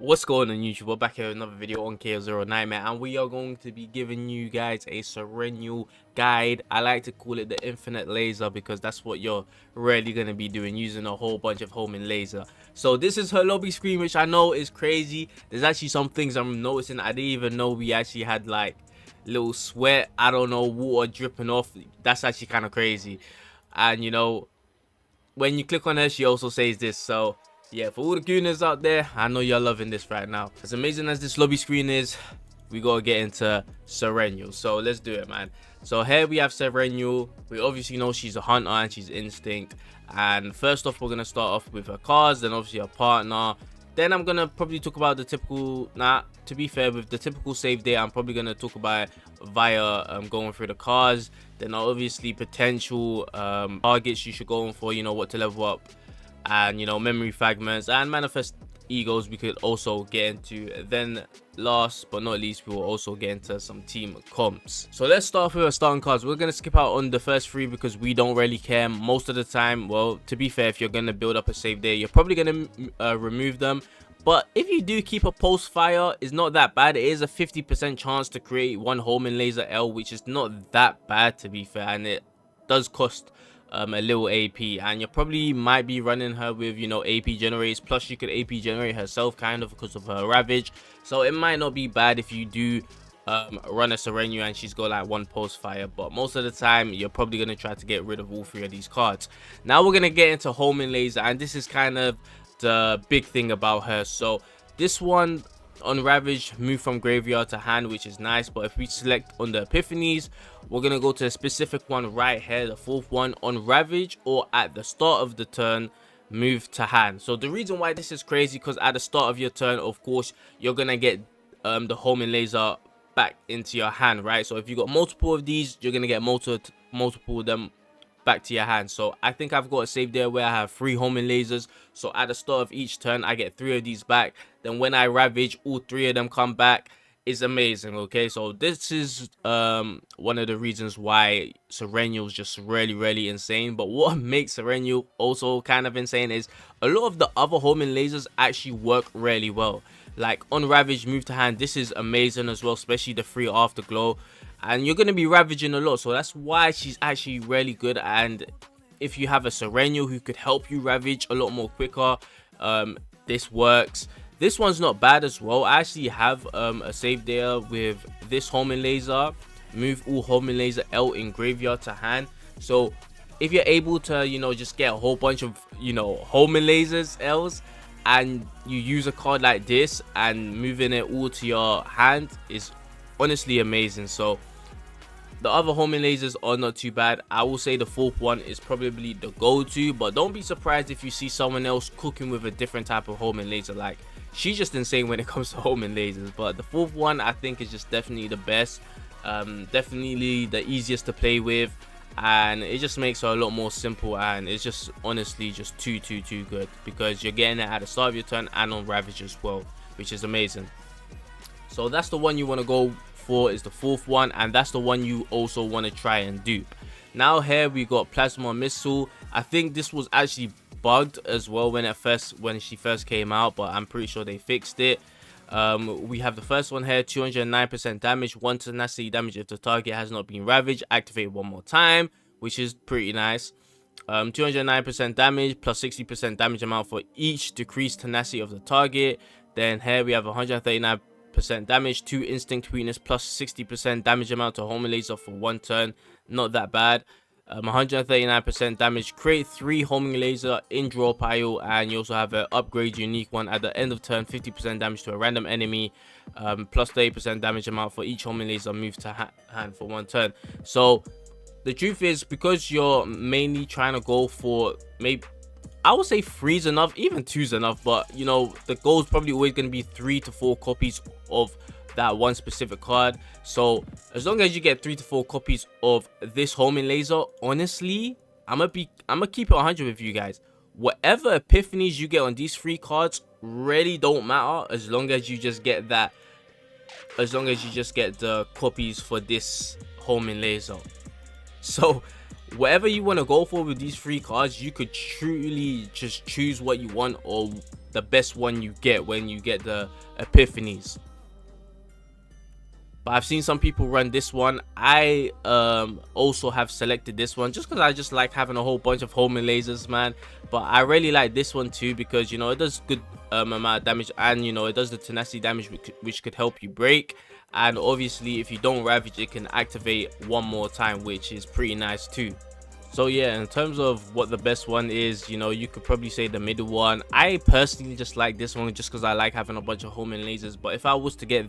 What's going on YouTube? We're back here with another video on KO0 Nightmare, and we are going to be giving you guys a Serenial guide. I like to call it the infinite laser because that's what you're really going to be doing, using a whole bunch of homing laser. So this is her lobby screen, which I know is crazy. There's actually some things I'm noticing. I didn't even know we actually had like little sweat, I don't know, water dripping off. That's actually kind of crazy. And you know, when you click on her, she also says this. So yeah, for all the gooners out there, I know you're loving this right now. As amazing as this lobby screen is, we gotta get into Serenial. So let's do it, man. So here we have Serenial. We obviously know she's a hunter and she's instinct. And first off, we're gonna start off with her cards, then obviously her partner. Then I'm gonna probably talk about the typical, to be fair, with the typical save date, I'm probably gonna talk about it via going through the cards. Then obviously potential targets you should go on for, you know, what to level up, and you know, memory fragments and manifest egos we could also get into. Then last but not least, we will also get into some team comps. So let's start with our starting cards. We're gonna skip out on the first three because we don't really care most of the time. Well, to be fair, if you're gonna build up a save there, you're probably gonna remove them. But if you do keep a pulse fire, it's not that bad. It is a 50% chance to create one homing laser L, which is not that bad, to be fair, and it does cost a little AP, and you probably might be running her with, you know, AP generators, plus you could AP generate herself kind of because of her ravage. So it might not be bad if you do run a Serenial and she's got like one pulse fire, but most of the time you're probably going to try to get rid of all three of these cards. Now we're going to get into homing laser, and this is kind of the big thing about her. So this one on Ravage, move from graveyard to hand, which is nice. But if we select on the Epiphanies, we're gonna go to a specific one right here, the fourth one on Ravage, or at the start of the turn, move to hand. So the reason why this is crazy, because at the start of your turn, of course, you're gonna get the homing laser back into your hand, right? So if you got multiple of these, you're gonna get multiple of them back to your hand. So I think I've got a save there where I have 3 homing lasers. So at the start of each turn, I get 3 of these back. Then when I ravage, all 3 of them come back. It's amazing. Okay, so this is one of the reasons why Serenial is just really insane. But what makes Serenial also kind of insane is a lot of the other homing lasers actually work really well. Like on Ravage, move to hand, this is amazing as well, especially the 3 afterglow. And you're going to be ravaging a lot, so that's why she's actually really good. And if you have a Serenial who could help you ravage a lot more quicker, this works. This one's not bad as well. I actually have a save there with this homing laser, move all homing laser L in graveyard to hand. So if you're able to, you know, just get a whole bunch of, you know, homing lasers L's, and you use a card like this and moving it all to your hand, is honestly amazing. So the other homing lasers are not too bad. I will say the fourth one is probably the go-to, but don't be surprised if you see someone else cooking with a different type of homing laser. Like, she's just insane when it comes to homing lasers, but the fourth one I think is just definitely the best, definitely the easiest to play with, and it just makes her a lot more simple, and it's just honestly just too good, because you're getting it at the start of your turn and on Ravage as well, which is amazing. So that's the one you want to go for, is the fourth one, and that's the one you also want to try and dupe. Now here we got Plasma Missile. I think this was actually bugged as well when she first came out, but I'm pretty sure they fixed it. We have the first one here, 209% damage, 1 tenacity damage if the target has not been ravaged, activate one more time, which is pretty nice. 209% damage plus 60% damage amount for each decreased tenacity of the target. Then here we have 139% damage, 2 instinct weakness plus 60% damage amount to homing laser for 1 turn. Not that bad. 139% damage, create 3 homing laser in draw pile, and you also have an upgrade unique one at the end of turn, 50% damage to a random enemy, plus 30% damage amount for each homing laser move to hand for 1 turn. So the truth is, because you're mainly trying to go for, maybe I would say 3's enough, even 2's enough, but you know, the goal is probably always going to be 3 to 4 copies of that one specific card. So as long as you get 3 to 4 copies of this homing laser, honestly, I'm gonna keep it 100 with you guys. Whatever epiphanies you get on these 3 cards really don't matter, as long as you just get that, as long as you just get the copies for this homing laser. So whatever you want to go for with these 3 cards, you could truly just choose what you want, or the best one you get when you get the Epiphanies. But I've seen some people run this one. I also have selected this one just because I just like having a whole bunch of homing lasers, man. But I really like this one too because, you know, it does good amount of damage, and, you know, it does the tenacity damage which could help you break. And obviously if you don't ravage, it can activate one more time, which is pretty nice too. So yeah, in terms of what the best one is, you know, you could probably say the middle one. I personally just like this one just because I like having a bunch of homing lasers. But if I was to get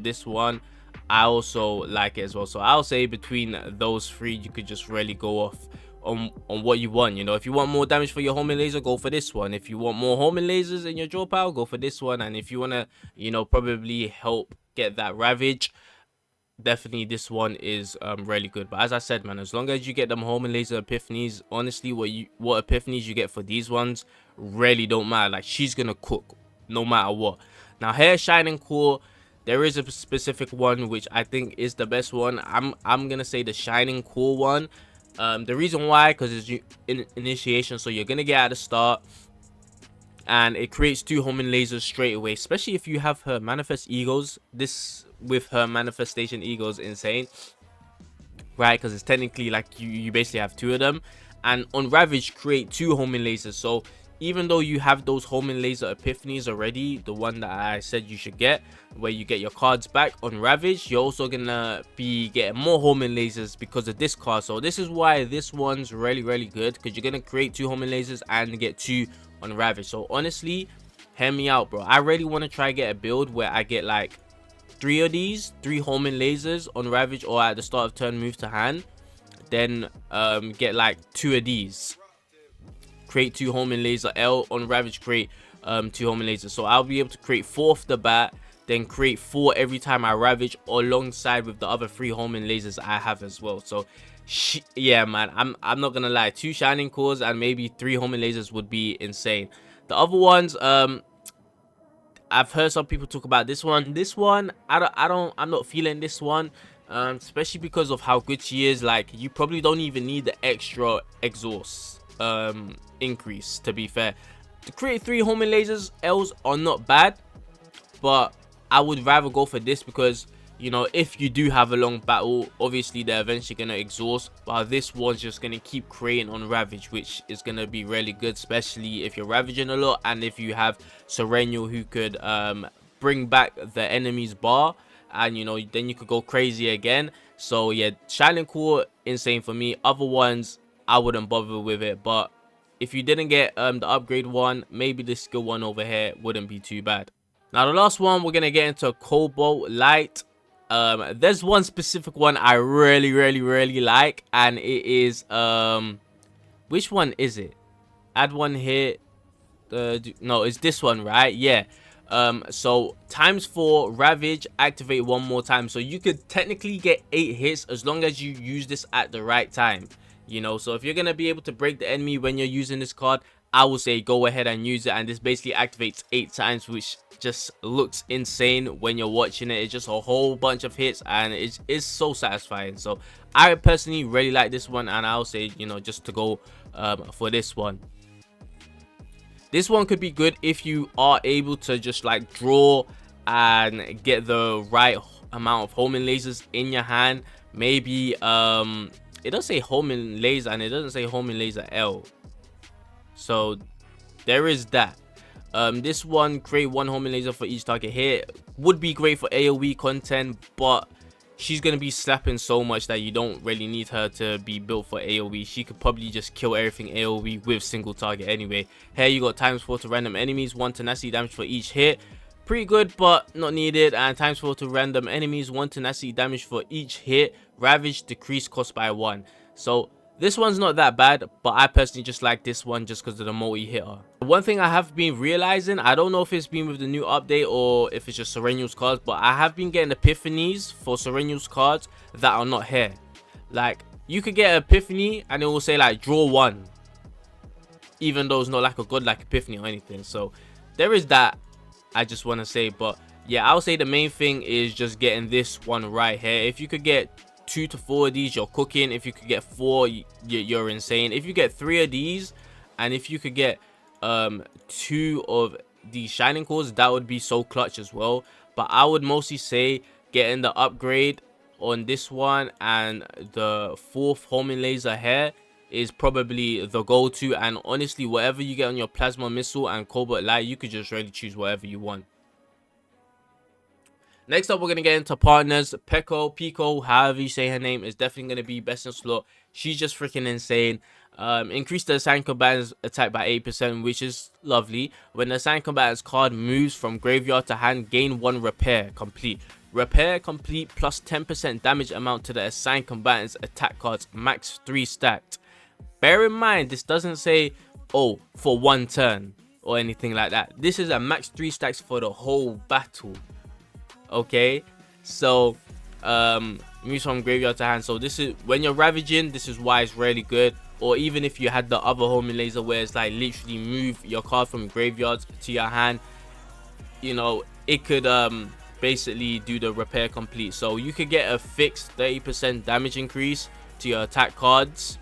this one, I also like it as well. So I'll say between those three, you could just really go off on what you want. You know, if you want more damage for your homing laser, go for this one. If you want more homing lasers in your draw pile, go for this one. And if you want to, you know, probably help get that ravage, definitely this one is really good. But as I said, man, as long as you get them homing laser epiphanies, honestly, what epiphanies you get for these ones really don't matter. Like, she's gonna cook no matter what. Now, hair shining core, there is a specific one which I think is the best one. I'm gonna say the shining core one. The reason why, because it's initiation, so you're gonna get at the start, and it creates 2 homing lasers straight away, especially if you have her manifest egos. This with her manifestation egos, insane, right? Because it's technically like you basically have 2 of them, and on ravage create 2 homing lasers. So even though you have those homing laser epiphanies already, the one that I said you should get, where you get your cards back on ravage, you're also gonna be getting more homing lasers because of this card. So this is why this one's really good, because you're gonna create 2 homing lasers and get 2 on ravage. So honestly, hear me out, bro. I really want to try get a build where I get like 3 of these, 3 homing lasers on ravage, or at the start of turn move to hand, then get like 2 of these, create 2 homing laser L on ravage, create 2 homing lasers. So I'll be able to create 4 off the bat, then create 4 every time I ravage, alongside with the other 3 homing lasers I have as well. So yeah, man, I'm not gonna lie, 2 shining cores and maybe 3 homing lasers would be insane. The other ones, I've heard some people talk about this one. I'm not feeling this one, especially because of how good she is. Like, you probably don't even need the extra exhaust increase, to be fair. To create 3 homing lasers L's are not bad, but I would rather go for this because, you know, if you do have a long battle, obviously they're eventually gonna exhaust, but this one's just gonna keep creating on ravage, which is gonna be really good, especially if you're ravaging a lot, and if you have Serenial who could bring back the enemy's bar, and, you know, then you could go crazy again. So yeah, shining core, insane for me. Other ones, I wouldn't bother with it, but if you didn't get the upgrade one, maybe the skill one over here wouldn't be too bad. Now the last one, we're gonna get into Cobalt Light. There's one specific one I really like, and it is which one is it? Add one hit. No, it's this one, right? Yeah. So ×4 ravage, activate 1 more time. So you could technically get 8 hits as long as you use this at the right time, you know. So if you're gonna be able to break the enemy when you're using this card, I would say go ahead and use it. And this basically activates 8 times, which just looks insane when you're watching it. It's just a whole bunch of hits, and it's so satisfying. So I personally really like this one, and I'll say, you know, just to go for this one. This one could be good if you are able to just like draw and get the right amount of homing lasers in your hand. Maybe it does say homing laser and it doesn't say homing laser L, so there is that. This one, create 1 homing laser for each target hit, would be great for AoE content, but she's gonna be slapping so much that you don't really need her to be built for AoE. She could probably just kill everything AoE with single target anyway. Here you got ×4 to random enemies, 1 tenacity damage for each hit. Pretty good, but not needed. And ×4 to random enemies, 1 tenacity damage for each hit. Ravage, decrease cost by 1. So this one's not that bad, but I personally just like this one just because of the multi-hitter. One thing I have been realizing, I don't know if it's been with the new update or if it's just Serenial's cards, but I have been getting epiphanies for Serenial's cards that are not here. Like, you could get an epiphany and it will say like draw 1, even though it's not like a godlike epiphany or anything. So there is that, I just want to say. But yeah, I'll say the main thing is just getting this one right here. If you could get 2 to 4 of these, you're cooking. If you could get 4, you're insane. If you get 3 of these, and if you could get 2 of the shining cores, that would be so clutch as well. But I would mostly say getting the upgrade on this one and the 4th homing laser here is probably the go-to. And honestly, whatever you get on your plasma missile and cobalt light, you could just really choose whatever you want. Next up, we're going to get into partners. Pico, however you say her name, is definitely going to be best in slot. She's just freaking insane. Increase the assigned combatant's attack by 8%, which is lovely. When the assigned combatant's card moves from graveyard to hand, gain 1 repair complete. Repair complete plus 10% damage amount to the assigned combatant's attack cards, max 3 stacked. Bear in mind, this doesn't say, oh, for 1 turn or anything like that. This is a max 3 stacks for the whole battle. Okay, so moves from graveyard to hand. So this is when you're ravaging, this is why it's really good. Or even if you had the other homing laser where it's like literally move your card from graveyard to your hand, you know, it could basically do the repair complete. So you could get a fixed 30% damage increase to your attack cards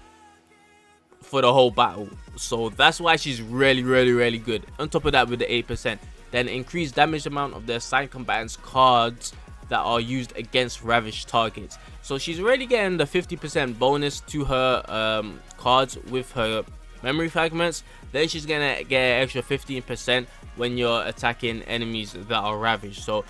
for the whole battle. So that's why she's really good. On top of that, with the 8%, then increase damage amount of the assigned combatant's cards that are used against ravaged targets. So she's already getting the 50% bonus to her cards with her memory fragments. Then she's gonna get an extra 15% when you're attacking enemies that are ravaged. So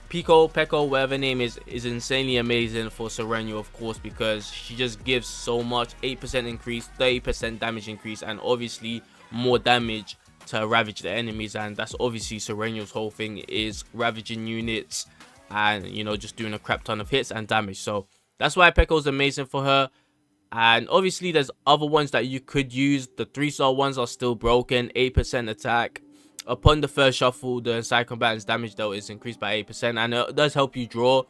Pico, whatever name is insanely amazing for Serenial, of course, because she just gives so much. 8% increase, 30% damage increase, and obviously more damage to ravage the enemies. And that's obviously Serenial's whole thing, is ravaging units and, you know, just doing a crap ton of hits and damage. So that's why Pekko's amazing for her. And obviously there's other ones that you could use. The 3-star ones are still broken. 8% attack. Upon the first shuffle, the assigned combatant's damage dealt is increased by 8%, and it does help you draw.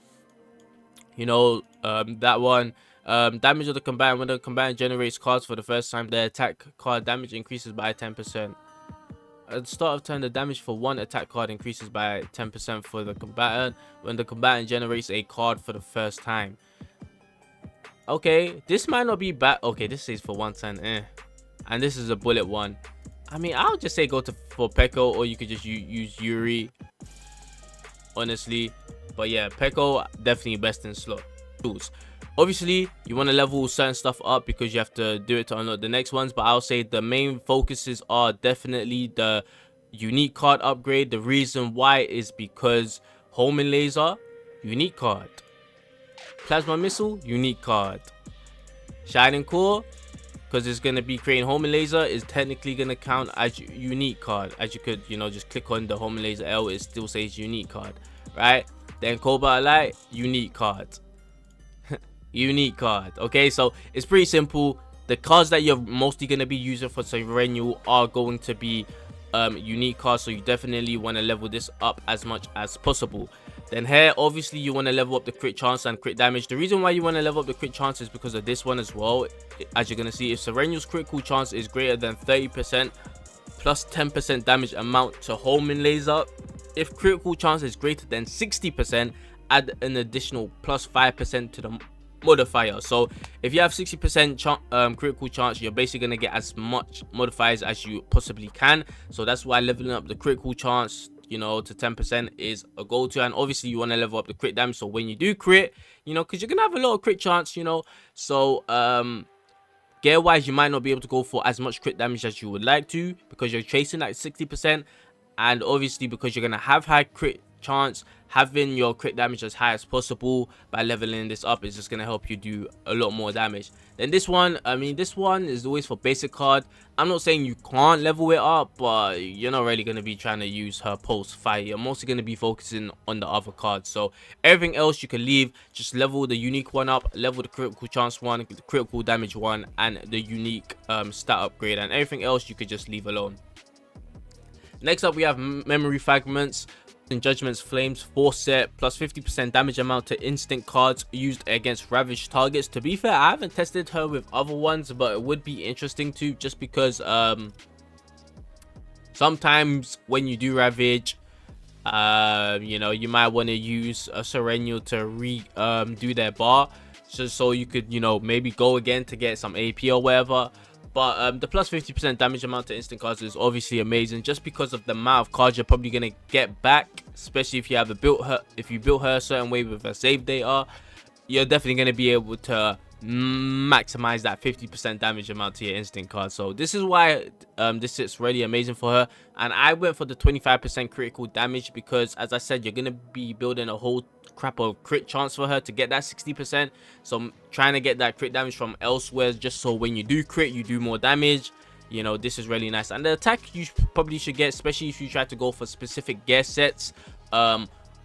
You know, that one. Damage of the combatant. When the combatant generates cards for the first time, the attack card damage increases by 10%. At the start of turn, the damage for 1 attack card increases by 10% for the combatant when the combatant generates a card for the first time. Okay, this might not be bad. Okay, this is for 1 turn, and this is a bullet one. I mean, I would just say go for Pekko, or you could just use Yuri, honestly. But yeah, Pekko definitely best in slot. Tools. Obviously, you want to level certain stuff up because you have to do it to unlock the next ones. But I'll say the main focuses are definitely the unique card upgrade. The reason why is because homing laser, unique card. Plasma missile, unique card. Shining core, because it's going to be creating homing laser, is technically going to count as unique card. As you could, you know, just click on the homing laser L, it still says unique card, right? Then cobalt light, unique card. Unique card. Okay, so it's pretty simple. The cards that you're mostly going to be using for Serenial are going to be unique cards, so you definitely want to level this up as much as possible. Then here, obviously, you want to level up the crit chance and crit damage. The reason why you want to level up the crit chance is because of this one as well. As you're going to see, if Serenial's critical chance is greater than 30% plus 10% damage amount to homing laser, if critical chance is greater than 60%, add an additional plus 5% to the modifier. So if you have 60% critical chance, you're basically going to get as much modifiers as you possibly can. So that's why leveling up the critical chance, you know, to 10% is a go-to. And obviously you want to level up the crit damage, so when you do crit, you know, because you're gonna have a lot of crit chance, you know. So gear wise, you might not be able to go for as much crit damage as you would like to, because you're chasing like 60%, and obviously because you're gonna have high crit chance, having your crit damage as high as possible by leveling this up is just going to help you do a lot more damage. Then this one, I mean, this one is always for basic card. I'm not saying you can't level it up, but you're not really going to be trying to use her post fight. You're mostly going to be focusing on the other cards. So everything else you can leave. Just level the unique one up, level the critical chance one, the critical damage one, and the unique stat upgrade, and everything else you could just leave alone. Next up, we have memory fragments. In Judgment's Flames 4 set plus 50% damage amount to instant cards used against ravaged targets. To be fair, I haven't tested her with other ones, but it would be interesting to, just because sometimes when you do ravage, you know, you might want to use a Serenial to do their bar, just so you could, you know, maybe go again to get some AP or whatever. But the plus 50% damage amount to instant cards is obviously amazing, just because of the amount of cards you're probably gonna get back, especially if you have built her a certain way with her save data. You're definitely gonna be able to maximize that 50% damage amount to your instant card. So this is why this is really amazing for her. And I went for the 25% critical damage because, as I said, you're gonna be building a whole crap of crit chance for her to get that 60%. So I'm trying to get that crit damage from elsewhere, just so when you do crit, you do more damage. You know, this is really nice. And the attack you probably should get, especially if you try to go for specific gear sets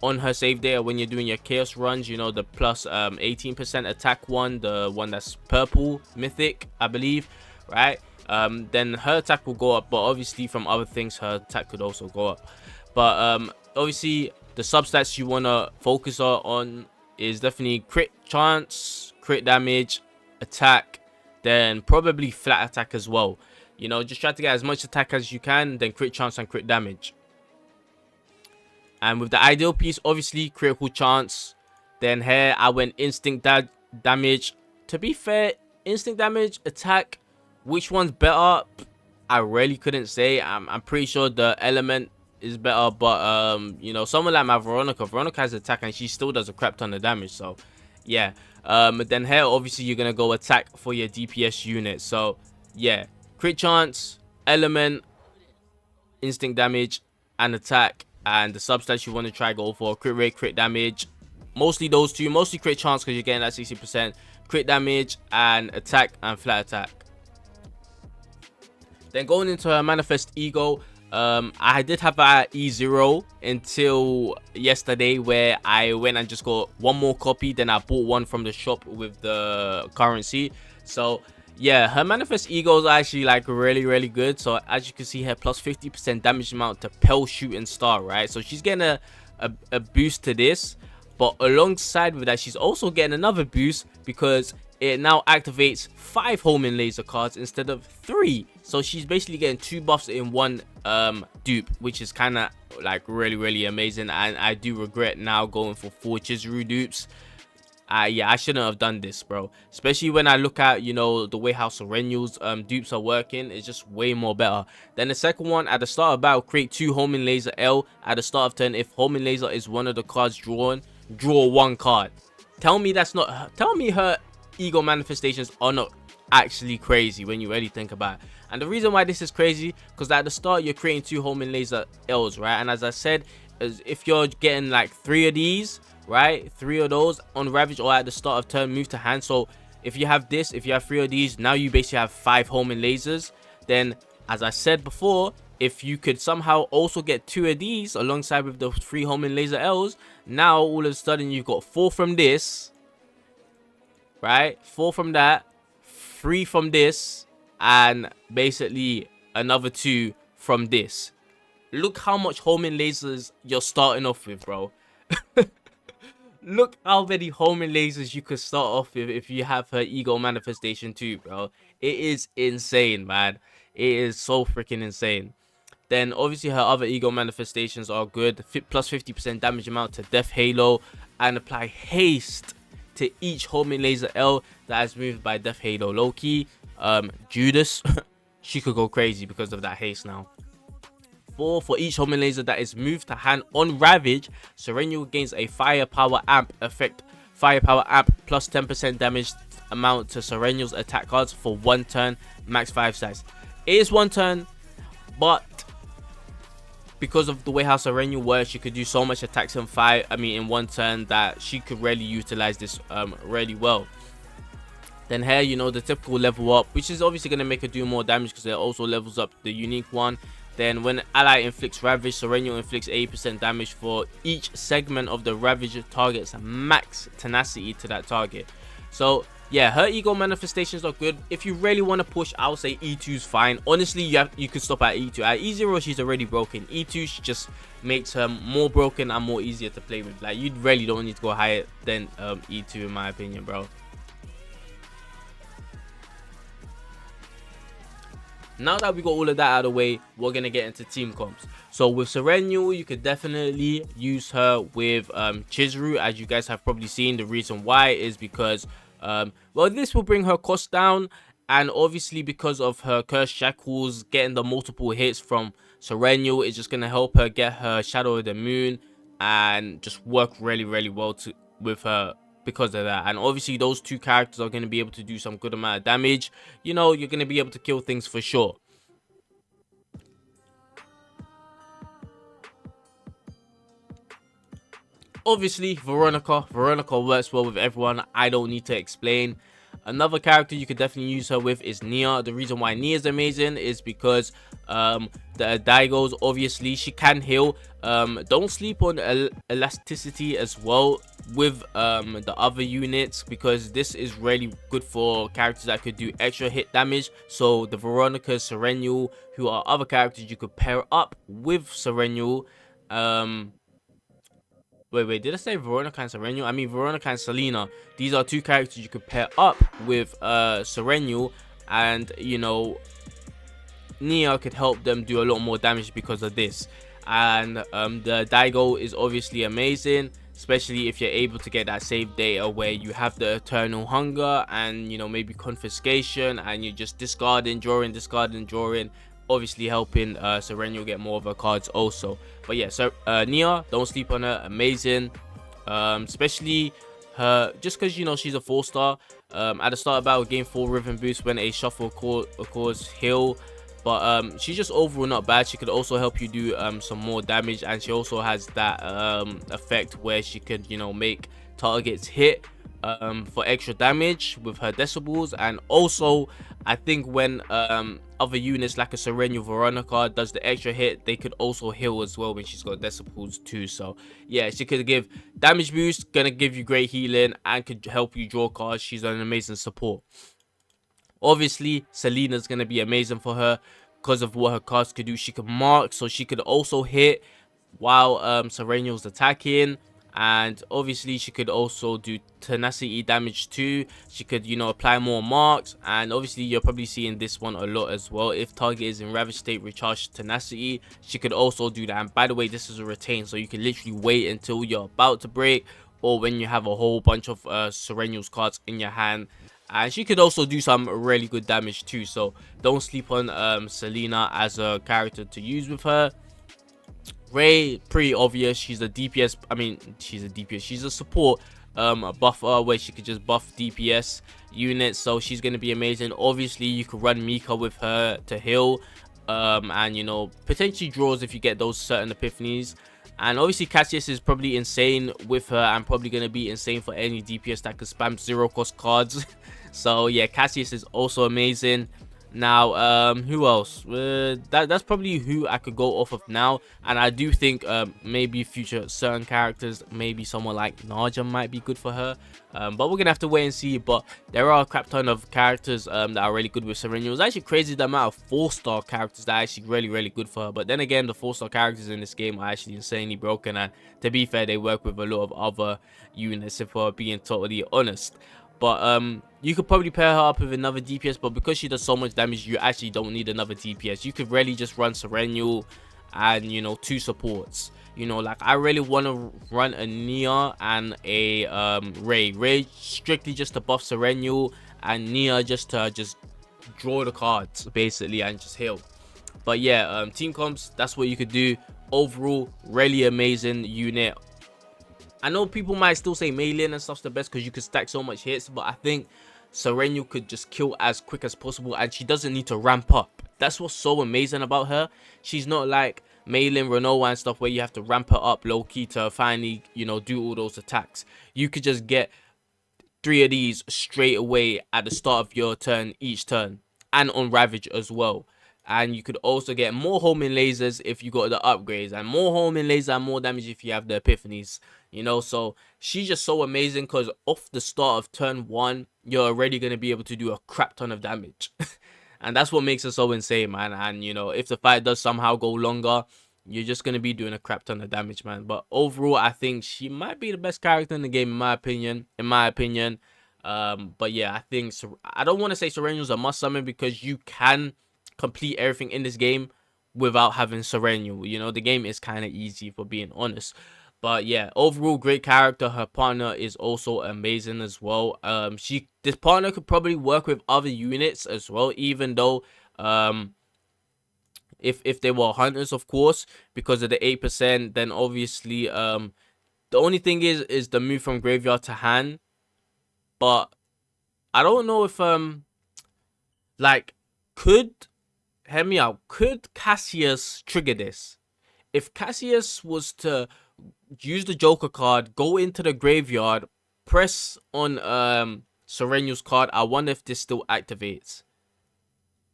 on her save data when you're doing your chaos runs, you know, the plus 18% attack one, the one that's purple mythic, I believe, right? Then her attack will go up, but obviously from other things her attack could also go up. But obviously the substats you want to focus on is definitely crit chance, crit damage, attack, then probably flat attack as well. You know, just try to get as much attack as you can, then crit chance and crit damage. And with the ideal piece, obviously critical chance. Then here I went instinct damage. To be fair, instinct damage, attack, which one's better? I really couldn't say. I'm pretty sure the element is better, but you know, someone like my Veronica has attack and she still does a crap ton of damage. So yeah. Then here obviously you're gonna go attack for your DPS unit. So yeah, crit chance, element, instinct damage, and attack. And the substats you want to try go for crit rate, crit damage, mostly those two, mostly crit chance because you're getting that 60%, crit damage, and attack and flat attack. Then going into her manifest ego, I did have that E0 until yesterday, where I went and just got one more copy. Then I bought one from the shop with the currency. So yeah, her manifest egos are actually like really good. So as you can see here, plus 50% damage amount to Pell Shooting Star, right? So she's getting a boost to this, but alongside with that she's also getting another boost because it now activates 5 homing laser cards instead of 3. So she's basically getting 2 buffs in one dupe, which is kind of like really amazing. And I do regret now going for 4 Chizuru dupes. Yeah, I shouldn't have done this, bro. Especially when I look at, you know, the way how Serenial's dupes are working. It's just way more better. Then the second one, at the start of battle, create 2 homing laser L. At the start of turn, if homing laser is one of the cards drawn, draw 1 card. Tell me that's not... Tell me her ego manifestations are not actually crazy when you really think about it. And the reason why this is crazy, because at the start, you're creating 2 homing laser L's, right? And as I said, if you're getting like 3 of these... right, 3 of those on Ravage or at the start of turn, move to hand. So if you have this, if you have 3 of these, now you basically have 5 homing lasers. Then, as I said before, if you could somehow also get 2 of these alongside with the 3 homing laser L's, now all of a sudden you've got 4 from this, right, 4 from that, 3 from this, and basically another 2 from this. Look how much homing lasers you're starting off with, bro. Look how many homing lasers you could start off with if you have her ego manifestation too, bro. It is insane, man. It is so freaking insane. Then obviously her other ego manifestations are good. Plus 50% damage amount to Death Halo, and apply haste to each homing laser L that is moved by Death Halo. Low key, Judas, she could go crazy because of that haste now. For each homing laser that is moved to hand on Ravage, Serenial gains a firepower amp effect. Firepower amp plus 10% damage amount to Serenial's attack cards for 1 turn, max 5 stacks. It is 1 turn, but because of the way how Serenial works, she could do so much attacks in 1 turn that she could really utilize this really well. Then here, you know, the typical level up, which is obviously going to make her do more damage because it also levels up the unique one. Then when ally inflicts Ravage, Serenial inflicts 80% damage for each segment of the Ravage target's max tenacity to that target. So yeah, her ego manifestations are good. If you really want to push, I would say E2 is fine. Honestly, you could stop at E2. At E0, she's already broken. E2, she just makes her more broken and more easier to play with. Like, you really don't need to go higher than E2 in my opinion, bro. Now that we got all of that out of the way, we're going to get into team comps. So with Serenial, you could definitely use her with Chizuru. As you guys have probably seen, the reason why is because, well, this will bring her cost down. And obviously, because of her cursed shackles, getting the multiple hits from Serenial is just gonna help her get her Shadow of the Moon and just work really well with her because of that. And obviously, those two characters are gonna be able to do some good amount of damage. You know, you're gonna be able to kill things for sure. Obviously, Veronica works well with everyone. I don't need to explain. Another character you could definitely use her with is Nia. The reason why Nia is amazing is because the Daigos, obviously she can heal. Don't sleep on elasticity as well with the other units, because this is really good for characters that could do extra hit damage. So the Veronica, Serenial, who are other characters you could pair up with Serenial. Wait, did I say Veronica and Serenial? I mean Veronica and Selena. These are two characters you could pair up with Serenial, and you know, Nia could help them do a lot more damage because of this. And the Daigo is obviously amazing, especially if you're able to get that save data where you have the eternal hunger and, you know, maybe confiscation, and you just discarding, drawing, obviously helping Serenial get more of her cards also. But yeah, so Nia, don't sleep on her, amazing. Especially her, just because, you know, she's a 4-star. At the start of battle, gain 4 rhythm boost when a shuffle cause heal. But she's just overall not bad. She could also help you do some more damage, and she also has that effect where she could, you know, make targets hit for extra damage with her decibels. And also, I think when other units like a Serenial Veronica does the extra hit, they could also heal as well when she's got decibels too. So yeah, she could give damage boost, gonna give you great healing, and could help you draw cards. She's an amazing support. Obviously, Selena's going to be amazing for her because of what her cards could do. She could mark, so she could also hit while Serenial's attacking. And obviously, she could also do tenacity damage too. She could, you know, apply more marks. And obviously, you're probably seeing this one a lot as well. If target is in Ravage state, recharge tenacity. She could also do that. And by the way, this is a retain, so you can literally wait until you're about to break, or when you have a whole bunch of Serenial's cards in your hand. And she could also do some really good damage too. So don't sleep on Selena as a character to use with her. Ray, pretty obvious. She's a DPS. I mean, she's a DPS. She's a support buffer where she could just buff DPS units. So she's going to be amazing. Obviously, you could run Mika with her to heal. And, you know, potentially draws if you get those certain epiphanies. And obviously, Cassius is probably insane with her, and probably going to be insane for any DPS that could spam 0-cost cards. So yeah, Cassius is also amazing. Now who else? That's probably who I could go off of now. And I do think maybe future certain characters, maybe someone like Naja might be good for her, but we're gonna have to wait and see. But there are a crap ton of characters that are really good with Serenial. It's actually crazy the amount of 4-star characters that are actually really good for her. But then again, the 4-star characters in this game are actually insanely broken, and to be fair, they work with a lot of other units, if we're being totally honest. But you could probably pair her up with another DPS, but because she does so much damage, you actually don't need another DPS. You could really just run Serenial and, you know, 2 supports. You know, like I really want to run a Nia and a Ray. Ray strictly just to buff Serenial, and Nia just to draw the cards basically and just heal. But yeah, team comps, that's what you could do. Overall, really amazing unit. I know people might still say Maylin and stuff's the best because you could stack so much hits, but I think Serenial could just kill as quick as possible, and she doesn't need to ramp up. That's what's so amazing about her. She's not like Maylin, Renoa and stuff where you have to ramp her up low-key to finally, you know, do all those attacks. You could just get 3 of these straight away at the start of your turn each turn, and on Ravage as well. And you could also get more homing lasers if you got the upgrades, and more homing laser and more damage if you have the epiphanies, you know. So she's just so amazing because off the start of turn 1, you're already going to be able to do a crap ton of damage. And that's what makes her so insane, man. And, you know, if the fight does somehow go longer, you're just going to be doing a crap ton of damage, man. But overall, I think she might be the best character in the game, in my opinion. But yeah, I think I don't want to say Serenial's a must summon because you can complete everything in this game without having Serenial. You know, the game is kind of easy, for being honest. But yeah, overall great character. Her partner is also amazing as well. This partner could probably work with other units as well, even though if they were hunters, of course, because of the 8%. Then obviously the only thing is the move from graveyard to hand. But I don't know if like could hear me out. Could Cassius trigger this? If Cassius was to use the Joker card, go into the graveyard, press on Serenial's card, I wonder if this still activates.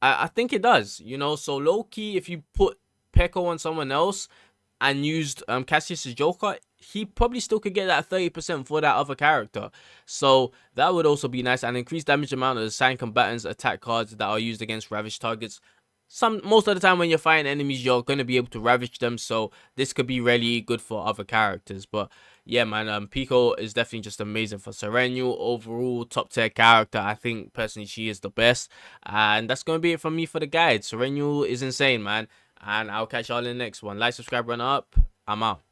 I think it does, you know. So low key, if you put Pekko on someone else and used Cassius's Joker, he probably still could get that 30% for that other character. So that would also be nice, and increase damage amount of the assigned combatants attack cards that are used against ravaged targets. Most of the time when you're fighting enemies, you're going to be able to ravage them, so this could be really good for other characters. But yeah, man, Pico is definitely just amazing for Serenial. Overall top tier character. I think personally she is the best, and that's going to be it from me for the guide. Serenial is insane, man, and I'll catch y'all in the next one. Like, subscribe, run up. I'm out.